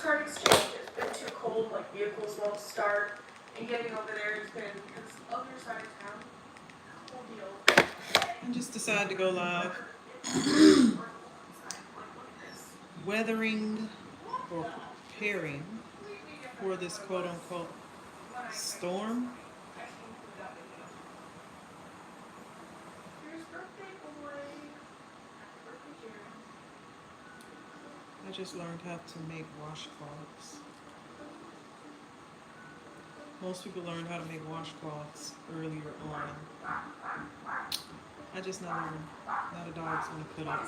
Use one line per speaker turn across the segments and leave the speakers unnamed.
used car exchange, it's been too cold, like vehicles won't start, and getting over there has been, it's other side of town, whole deal.
I just decided to go live. Weathering or preparing for this quote unquote storm. I just learned how to make washcloths. Most people learned how to make washcloths earlier on. I just never, not a dog's gonna put up.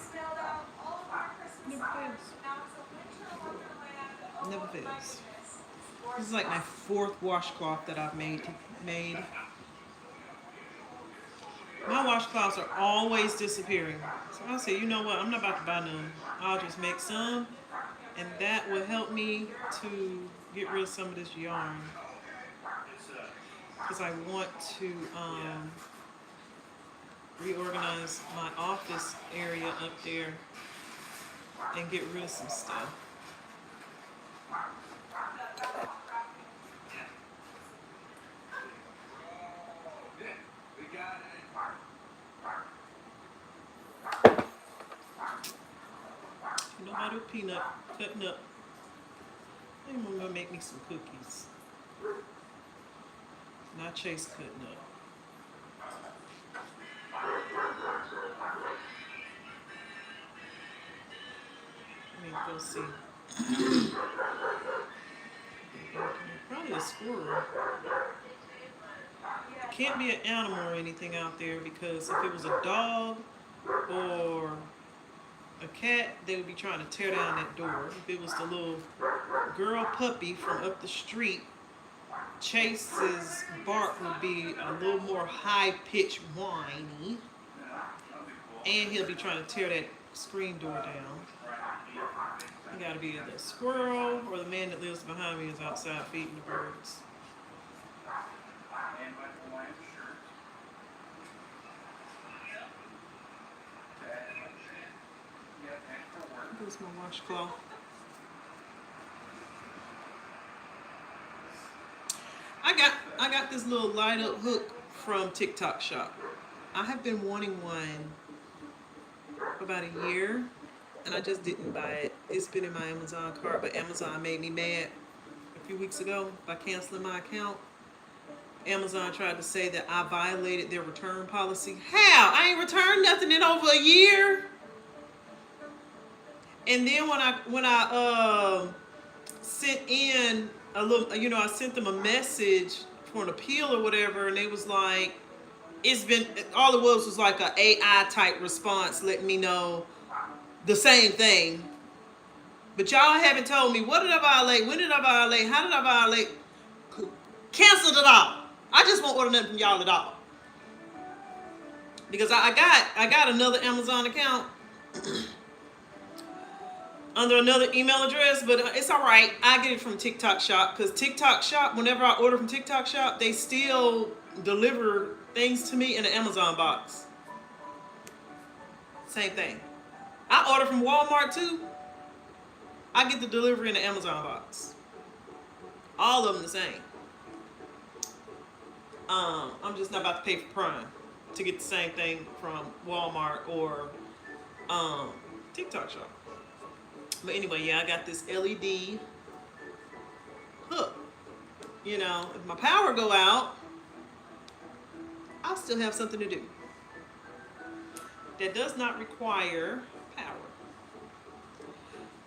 Never fails. Never fails. This is like my 4th washcloth that I've made. My washcloths are always disappearing. So I say, you know what? I'm not about to buy none. I'll just make some, and that will help me to get rid of some of this yarn. Because I want to reorganize my office area up there and get rid of some stuff. You know how to do peanut cutting up. I'm gonna make me some cookies. Not Chase cutting up. Let me go see. Probably a squirrel. Can't be an animal or anything out there, because if it was a dog or a cat, they would be trying to tear down that door. If it was the little girl puppy from up the street, Chase's bark would be a little more high-pitched whiny, and he'll be trying to tear that screen door down. You gotta be either a squirrel, or the man that lives behind me is outside feeding the birds. Here's my washcloth. I got this little light up hook from TikTok Shop. I have been wanting one for about a year, and I just didn't buy it. It's been in my Amazon cart, but Amazon made me mad a few weeks ago by canceling my account. Amazon tried to say that I violated their return policy. How? I ain't returned nothing in over a year. And then when I sent in a little, I sent them a message for an appeal or whatever, and they was like, all it was like a AI type response letting me know the same thing. But y'all haven't told me, what did I violate? When did I violate? How did I violate? Canceled it all. I just won't order nothing from y'all at all. Because I got another Amazon account under another email address, but it's all right. I get it from TikTok Shop, because TikTok Shop, whenever I order from TikTok Shop, they still deliver things to me in an Amazon box. Same thing. I order from Walmart too. I get the delivery in the Amazon box. All of them the same. I'm just not about to pay for Prime to get the same thing from Walmart or TikTok Shop. But anyway, yeah, I got this LED hook. If my power go out, I'll still have something to do. That does not require power.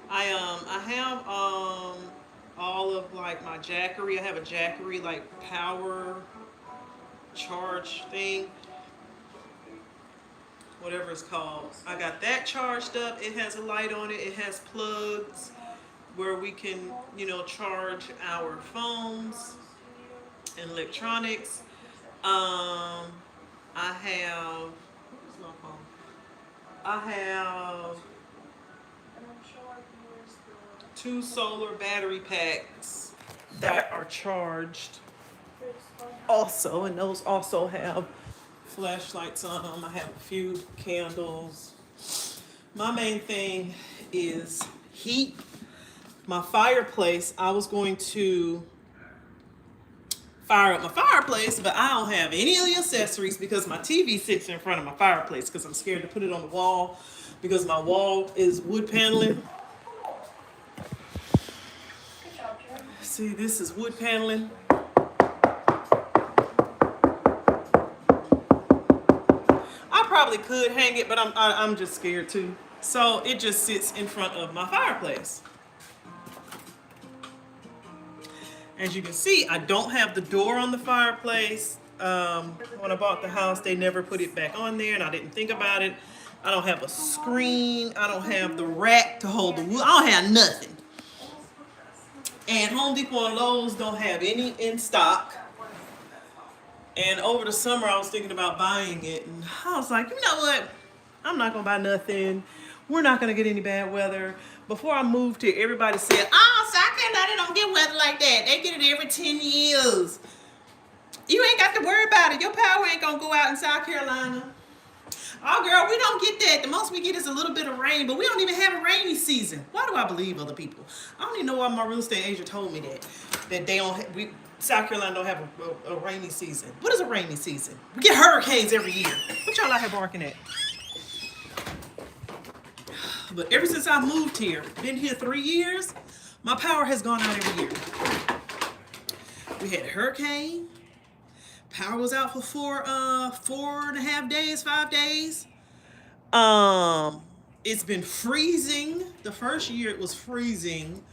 I have all of like my Jackery. I have a Jackery like power charge thing, whatever it's called. I got that charged up. It has a light on it. It has plugs where we can, charge our phones and electronics. I have, where's my phone? I have 2 solar battery packs that are charged also, and those also have flashlights on them. I have a few candles. My main thing is heat. my fireplace, I was going to fire up my fireplace, but I don't have any of the accessories because my TV sits in front of my fireplace because I'm scared to put it on the wall because my wall is wood paneling.
Good job, Jen.
See, this is wood paneling. I probably could hang it, but I'm just scared too. So it just sits in front of my fireplace. As you can see, I don't have the door on the fireplace. When I bought the house, they never put it back on there, and I didn't think about it. I don't have a screen. I don't have the rack to hold the wood. I don't have nothing. And Home Depot and Lowe's don't have any in stock. And over the summer, I was thinking about buying it, and I was like, you know what? I'm not gonna buy nothing. We're not gonna get any bad weather. Before I moved here, everybody said, "Oh, South Carolina don't get weather like that. They get it every 10 years. You ain't got to worry about it. Your power ain't gonna go out in South Carolina." Oh, girl, we don't get that. The most we get is a little bit of rain, but we don't even have a rainy season. Why do I believe other people? I don't even know why my real estate agent told me that they don't. South Carolina don't have a rainy season. What is a rainy season? We get hurricanes every year. What y'all out here barking at? But ever since I moved here, been here 3 years, my power has gone out every year. We had a hurricane. Power was out for 4.5 days, 5 days. It's been freezing. The first year it was freezing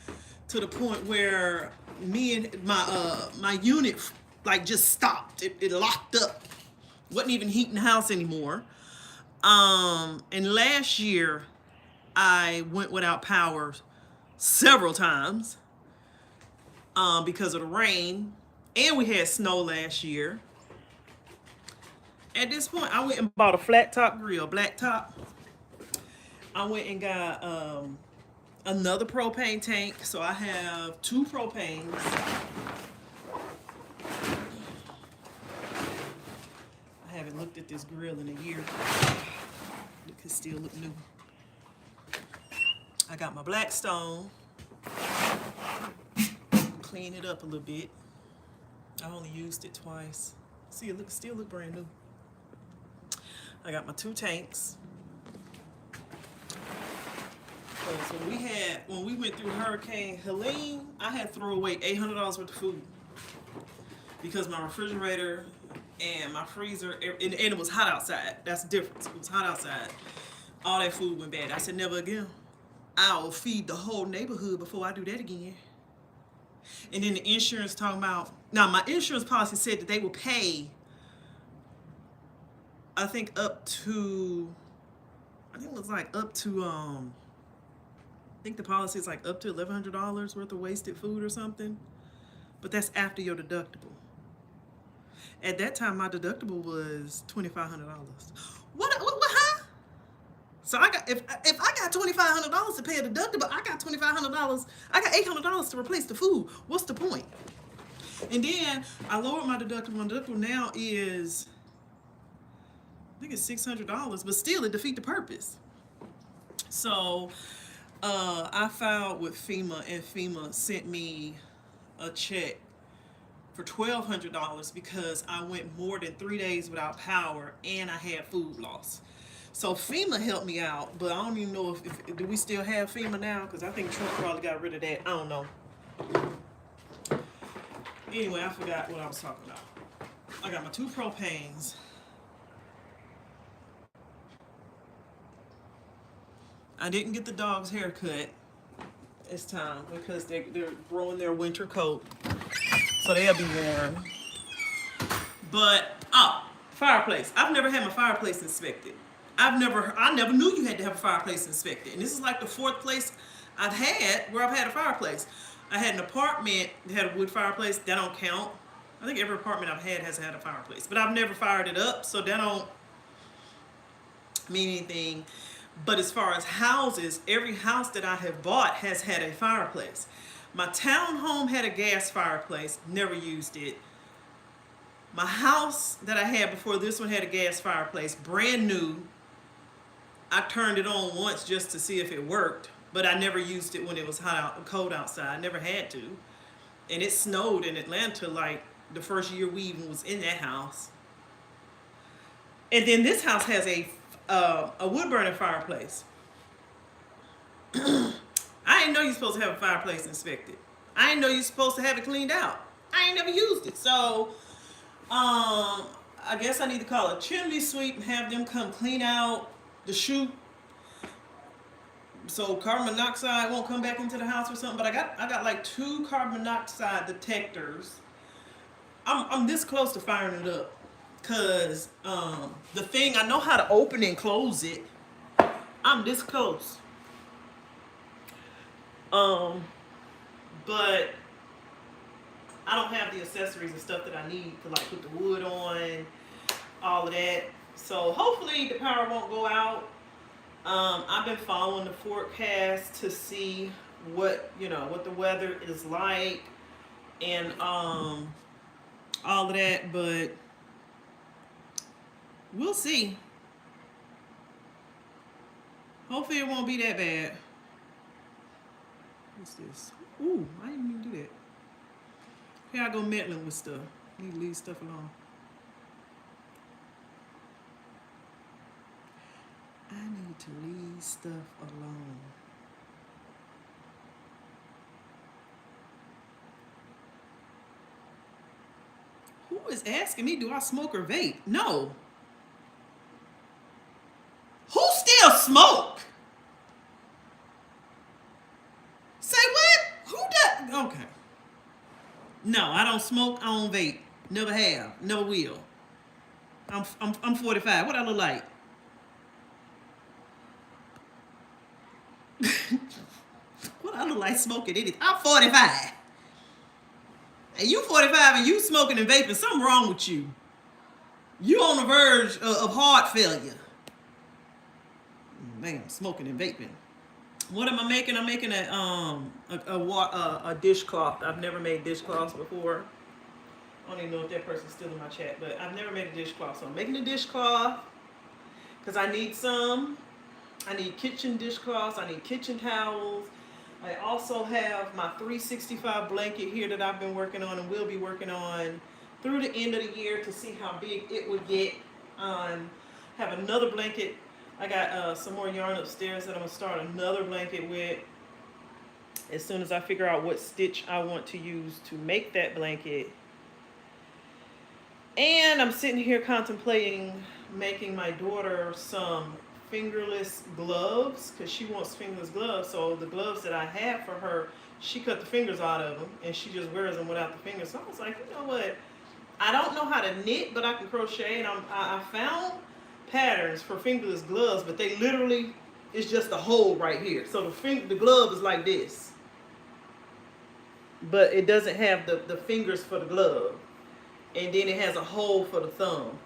to the point where me and my unit like just stopped. It locked up. Wasn't even heating the house anymore. And last year I went without power several times because of the rain, and we had snow last year. At this point, I went and bought a flat top grill, black top. I went and got another propane tank, so I have 2 propanes. I haven't looked at this grill in a year. It could still look new. I got my Blackstone. Clean it up a little bit. I only used it twice. See, it still look brand new. I got my 2 tanks. Because when we went through Hurricane Helene, I had to throw away $800 worth of food because my refrigerator and my freezer, and it was hot outside. That's the difference. It was hot outside. All that food went bad. I said, never again. I'll feed the whole neighborhood before I do that again. And then the insurance talking about, now my insurance policy said that they will pay, I think it was like up to, I think the policy is like up to $1,100 worth of wasted food or something. But that's after your deductible. At that time, my deductible was $2,500. What, huh? So I got, if I got $2,500 to pay a deductible, I got $2,500. I got $800 to replace the food. What's the point? And then I lowered my deductible. My deductible now is, I think it's $600, but still it defeats the purpose. So I filed with FEMA, and FEMA sent me a check for $1,200 because I went more than 3 days without power and I had food loss. So FEMA helped me out, but I don't even know if do we still have FEMA now? Because I think Trump probably got rid of that. I don't know. Anyway, I forgot what I was talking about. I got my 2 propanes. I didn't get the dog's haircut this time because they're growing their winter coat, so they'll be warm. But fireplace. I've never had my fireplace inspected. I never knew you had to have a fireplace inspected. And this is like the 4th place I've had where I've had a fireplace. I had an apartment that had a wood fireplace. That don't count. I think every apartment I've had has had a fireplace, but I've never fired it up, so that don't mean anything. But as far as houses, every house that I have bought has had a fireplace. My townhome had a gas fireplace, never used it. My house that I had before this one had a gas fireplace, brand new. I turned it on once just to see if it worked. but I never used it when it was cold outside. I never had to. And it snowed in Atlanta like the first year we even was in that house. And then this house has a wood burning fireplace. I didn't know you're supposed to have a fireplace inspected. I didn't know you're supposed to have it cleaned out. I ain't never used it. So I guess I need to call a chimney sweep and have them come clean out the chute so carbon monoxide won't come back into the house or something. But I got like 2 carbon monoxide detectors. I'm this close to firing it up, cause the thing, I know how to open and close it. I'm this close. But I don't have the accessories and stuff that I need to like put the wood on, all of that. So hopefully the power won't go out. I've been following the forecast to see what the weather is like and all of that, but we'll see. Hopefully it won't be that bad. What's this? Ooh, I didn't even do that. Here I go meddling with stuff. Need to leave stuff alone. I need to leave stuff alone. Who is asking me, do I smoke or vape? No. Who still smoke? Say what? Who does? Okay. No, I don't smoke. I don't vape. Never have. Never will. I'm 45. What I look like? What I look like smoking anything? I'm 45. And you 45 and you smoking and vaping. Something wrong with you. You on the verge of heart failure. Man, smoking and vaping. What am I making? I'm making a dishcloth. I've never made dishcloths before. I don't even know if that person's still in my chat, but I've never made a dishcloth. So I'm making a dishcloth because I need some. I need kitchen dishcloths. I need kitchen towels. I also have my 365 blanket here that I've been working on and will be working on through the end of the year to see how big it would get. Have another blanket. I got some more yarn upstairs that I'm going to start another blanket with as soon as I figure out what stitch I want to use to make that blanket. And I'm sitting here contemplating making my daughter some fingerless gloves because she wants fingerless gloves. So the gloves that I have for her, she cut the fingers out of them and she just wears them without the fingers. So I was like, you know what? I don't know how to knit, but I can crochet, and I found patterns for fingerless gloves, but they literally, it's just a hole right here. So the glove is like this, but it doesn't have the fingers for the glove, and then it has a hole for the thumb.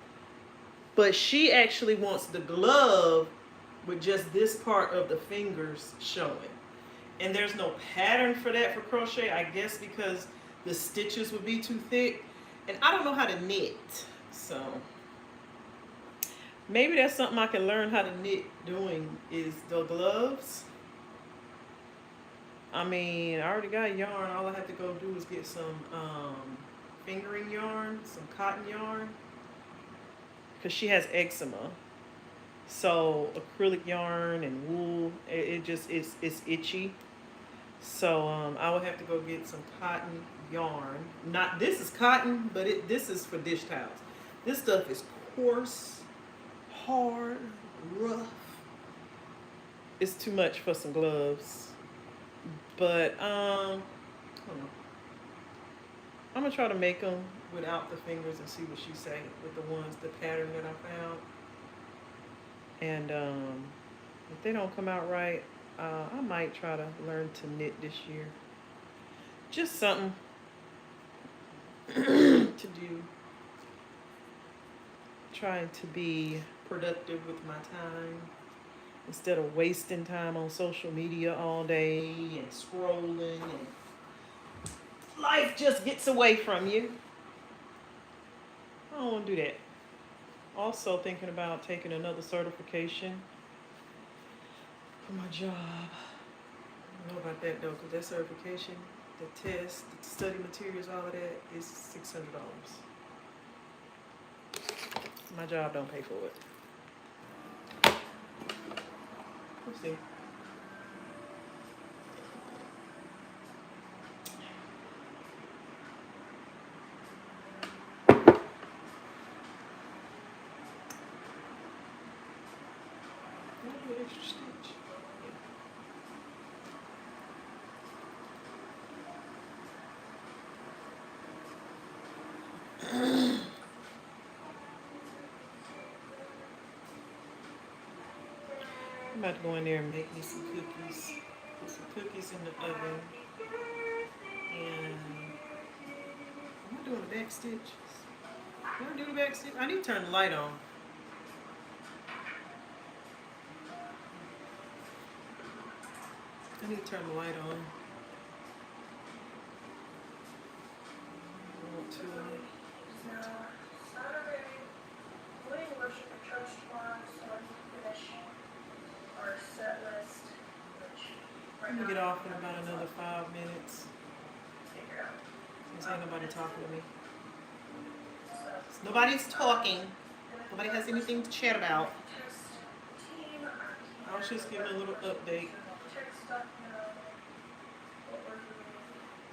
But she actually wants the glove with just this part of the fingers showing, and there's no pattern for that for crochet, I guess because the stitches would be too thick, and I don't know how to knit, so maybe that's something I can learn how to knit doing is the gloves. I mean, I already got yarn. All I have to go do is get some fingering yarn, some cotton yarn, because she has eczema. So acrylic yarn and wool, it's itchy. So I will have to go get some cotton yarn. Not this is cotton, but this is for dish towels. This stuff is coarse, hard, rough. It's too much for some gloves. But I'm gonna try to make them without the fingers and see what she say with the pattern that I found. And if they don't come out right, I might try to learn to knit this year. Just something to do. Trying to be productive with my time instead of wasting time on social media all day and scrolling, and life just gets away from you. I don't want to do that. Also thinking about taking another certification for my job. don't know about that though, because that certification, the test, the study materials, all of that is $600. My job don't pay for it. Let's see. I'll do an extra stitch. I'm about to go in there and make me some cookies. Put some cookies in the oven. And am I doing the back stitch? Did I do the back stitch? I need to turn the light on. I need to turn the light on. I want to.
So, Saturday, morning worship at church tomorrow, so I need to finish our set list, which right
I'm
now.
gonna get off in about another 5 minutes.
Figure out.
Since ain't nobody talking to me.
So,
Nobody's talking. Nobody has anything to chat about.
text team,
I was just giving a little update.
text stuff, what we're doing.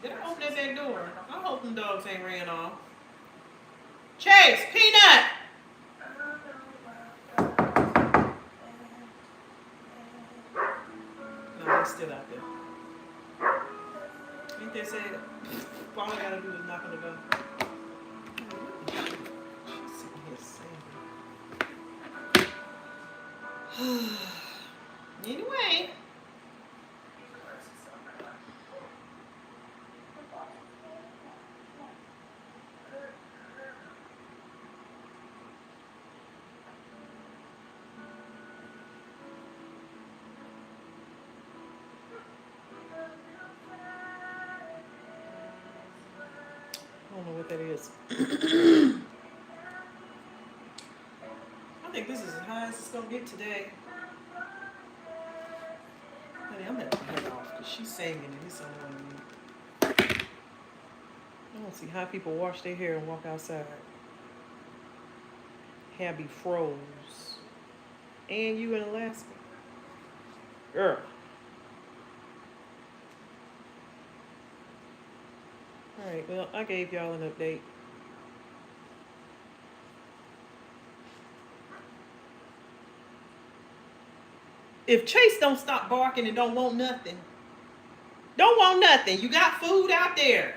Did I open that back door? I hope them dogs ain't ran off. Chase, Peanut! No, he's still out there. Ain't they said, all I gotta do is knock on the door. She's sitting here saying. Anyway. I don't know what that is. I think this is as high as it's gonna get today. Honey, I'm gonna have to head off because she's singing and it's annoying me. I don't see how people wash their hair and walk outside. Hair be froze. And you in Alaska. Girl. Alright, well, I gave y'all an update. If Chase don't stop barking and don't want nothing, you got food out there.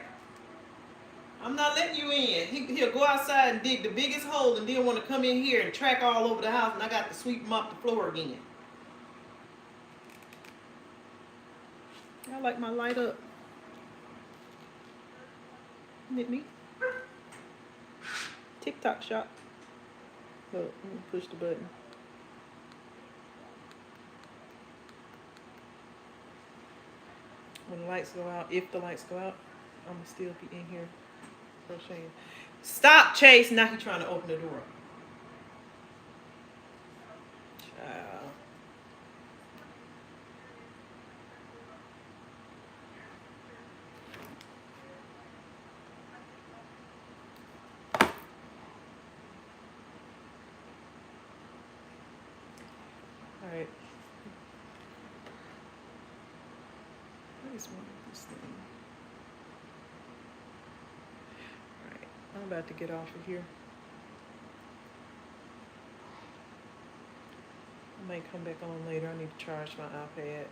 I'm not letting you in. He'll go outside and dig the biggest hole and then want to come in here and track all over the house and I got to sweep him off the floor again. I like my light up. Isn't it neat? TikTok shop. Look, let me push the button. When the lights go out, if the lights go out, I'm gonna still be in here crocheting. Stop, Chase! Now he's trying to open the door. Child. All right. What is wrong with this thing? All right, I'm about to get off of here. I might come back on later. I need to charge my iPad.